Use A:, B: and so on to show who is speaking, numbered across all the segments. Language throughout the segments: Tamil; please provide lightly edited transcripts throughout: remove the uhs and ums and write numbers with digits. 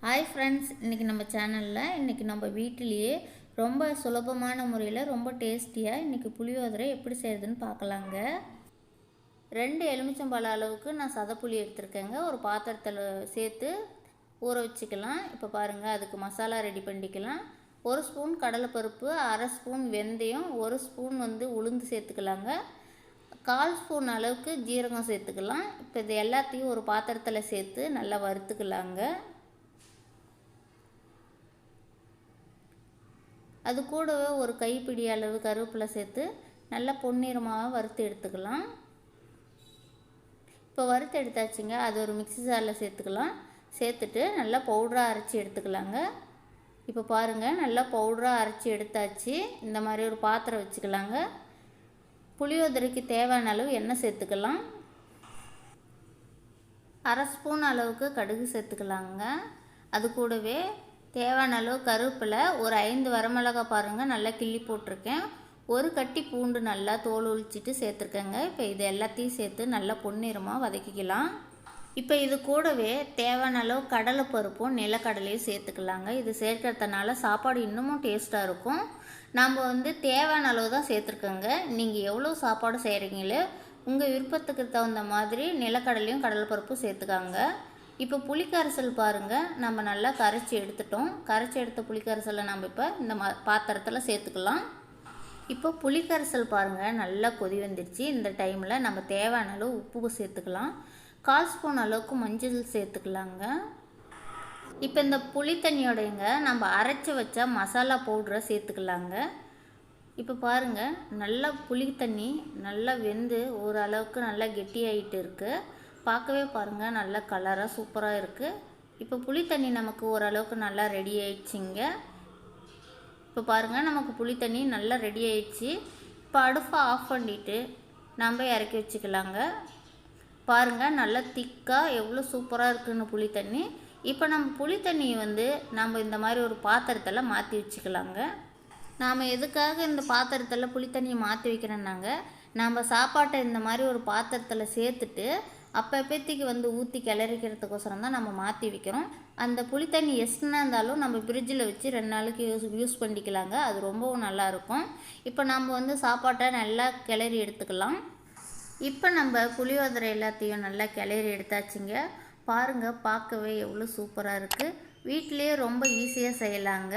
A: ஹாய் ஃப்ரெண்ட்ஸ், இன்றைக்கி நம்ம சேனலில் இன்றைக்கி நம்ம வீட்டிலேயே ரொம்ப சுலபமான முறையில் ரொம்ப டேஸ்டியாக இன்றைக்கி புளியோதரை எப்படி செய்கிறதுன்னு பார்க்கலாங்க. 2 எலுமிச்சம்பழம் அளவுக்கு நான் சதப்புளி எடுத்துருக்கேங்க. ஒரு பாத்திரத்தில் சேர்த்து ஊற வச்சுக்கலாம். இப்போ பாருங்கள், அதுக்கு மசாலா ரெடி பண்ணிக்கலாம். 1 ஸ்பூன் கடலைப்பருப்பு, 1/2 ஸ்பூன் வெந்தயம், 1 ஸ்பூன் உளுந்து சேர்த்துக்கலாங்க. 1/4 ஸ்பூன் அளவுக்கு ஜீரகம் சேர்த்துக்கலாம். இப்போ இது எல்லாத்தையும் ஒரு பாத்திரத்தில் சேர்த்து நல்லா வறுத்துக்கலாங்க. அது கூடவே ஒரு கைப்பிடி அளவு கருவேப்பிலை சேர்த்து நல்லா பொன்னிறமாக வறுத்து எடுத்துக்கலாம். இப்போ வறுத்து எடுத்தாச்சுங்க. அது ஒரு மிக்ஸி ஜாரில் சேர்த்துக்கலாம். சேர்த்துட்டு நல்லா பவுடராக அரைச்சி எடுத்துக்கலாங்க. இப்போ பாருங்கள், நல்லா பவுடராக அரைச்சி எடுத்தாச்சு. இந்த மாதிரி ஒரு பாத்திரம் வச்சுக்கலாங்க. புளியோதரைக்கு தேவையான அளவு எண்ணெய் சேர்த்துக்கலாம். 1/2 ஸ்பூன் அளவுக்கு கடுகு சேர்த்துக்கலாங்க. அது கூடவே தேவையான அளவு கருவேப்பிலை, ஒரு 5 வரமிளகா பாருங்கள் நல்லா கிள்ளி போட்டிருக்கேன். ஒரு கட்டி பூண்டு நல்லா தோல் உரிச்சிட்டு சேர்த்துருக்கேங்க. இப்போ இது எல்லாத்தையும் சேர்த்து நல்லா பொன்னிறமாக வதக்கிக்கலாம். இப்போ இது கூடவே தேவையான அளவு கடலைப்பருப்பும் நிலக்கடலையும் சேர்த்துக்கலாங்க. இது சேர்க்கறதுனால சாப்பாடு இன்னமும் டேஸ்ட்டாக இருக்கும். நம்ம தேவையான அளவு தான் சேர்த்துருக்கோங்க. நீங்கள் எவ்வளோ சாப்பாடு செய்கிறீங்களோ உங்கள் விருப்பத்துக்கு தகுந்த மாதிரி நிலக்கடலையும் கடலைப்பருப்பும் சேர்த்துக்காங்க. இப்போ புளிக்கரைசல் பாருங்கள், நம்ம நல்லா கரைச்சி எடுத்துட்டோம். கரைச்சி எடுத்த புளிக்கரைசலை நம்ம இப்போ இந்த பாத்திரத்தில் சேர்த்துக்கலாம். இப்போ புளிக்கரைசல் பாருங்கள் நல்லா கொதி வந்துடுச்சு. இந்த டைமில் நம்ம தேவையான அளவு உப்பு சேர்த்துக்கலாம். 1/4 ஸ்பூன் அளவுக்கு மஞ்சள் சேர்த்துக்கலாங்க. இப்போ இந்த புளி தண்ணியோடைங்க நம்ம அரைச்சி வச்சா மசாலா பவுடரை சேர்த்துக்கலாங்க. இப்போ பாருங்கள், நல்லா புளி தண்ணி நல்லா வெந்து ஓரளவுக்கு நல்லா கெட்டியாகிட்டு இருக்குது. பார்க்கவே பாருங்கள் நல்லா கலராக சூப்பராக இருக்குது. இப்போ புளி தண்ணி நமக்கு ஓரளவுக்கு நல்லா ரெடி ஆயிடுச்சிங்க. இப்போ பாருங்கள், நமக்கு புளி தண்ணி நல்லா ரெடி ஆயிடுச்சு. இப்போ அடுப்பை ஆஃப் பண்ணிவிட்டு நம்ம இறக்கி வச்சுக்கலாங்க. பாருங்கள் நல்லா திக்காக எவ்வளோ சூப்பராக இருக்குதுன்னு புளி தண்ணி. இப்போ நம்ம புளி தண்ணியை நம்ம இந்த மாதிரி ஒரு பாத்திரத்தில் மாற்றி வச்சுக்கலாங்க. நாம் எதுக்காக இந்த பாத்திரத்தில் புளி தண்ணியை மாற்றி வைக்கிறோன்னாங்க, நம்ம சாப்பாட்டை இந்த மாதிரி ஒரு பாத்திரத்தில் சேர்த்துட்டு அப்போப்பேத்திக்கு ஊற்றி கிளறிக்கிறதுக்கோசரம் தான் நம்ம மாற்றி வைக்கிறோம். அந்த புளி தண்ணி எஸ்னா இருந்தாலும் நம்ம ஃப்ரிட்ஜில் வச்சு 2 நாளைக்கு யூஸ் பண்ணிக்கலாங்க. அது ரொம்பவும் நல்லாயிருக்கும். இப்போ நம்ம சாப்பாட்டை நல்லா கிளறி எடுத்துக்கலாம். இப்போ நம்ம புளியோதரை எல்லாத்தையும் நல்லா கிளறி எடுத்தாச்சுங்க. பாருங்கள், பார்க்கவே எவ்வளோ சூப்பராக இருக்குது. வீட்டிலேயே ரொம்ப ஈஸியாக செய்யலாங்க.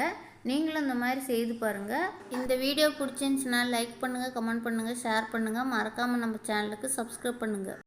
A: நீங்களும் இந்த மாதிரி செய்து பாருங்கள். இந்த வீடியோ பிடிச்சிருந்துச்சுன்னா லைக் பண்ணுங்கள், கமெண்ட் பண்ணுங்கள், ஷேர் பண்ணுங்கள். மறக்காமல் நம்ம சேனலுக்கு சப்ஸ்கிரைப் பண்ணுங்கள்.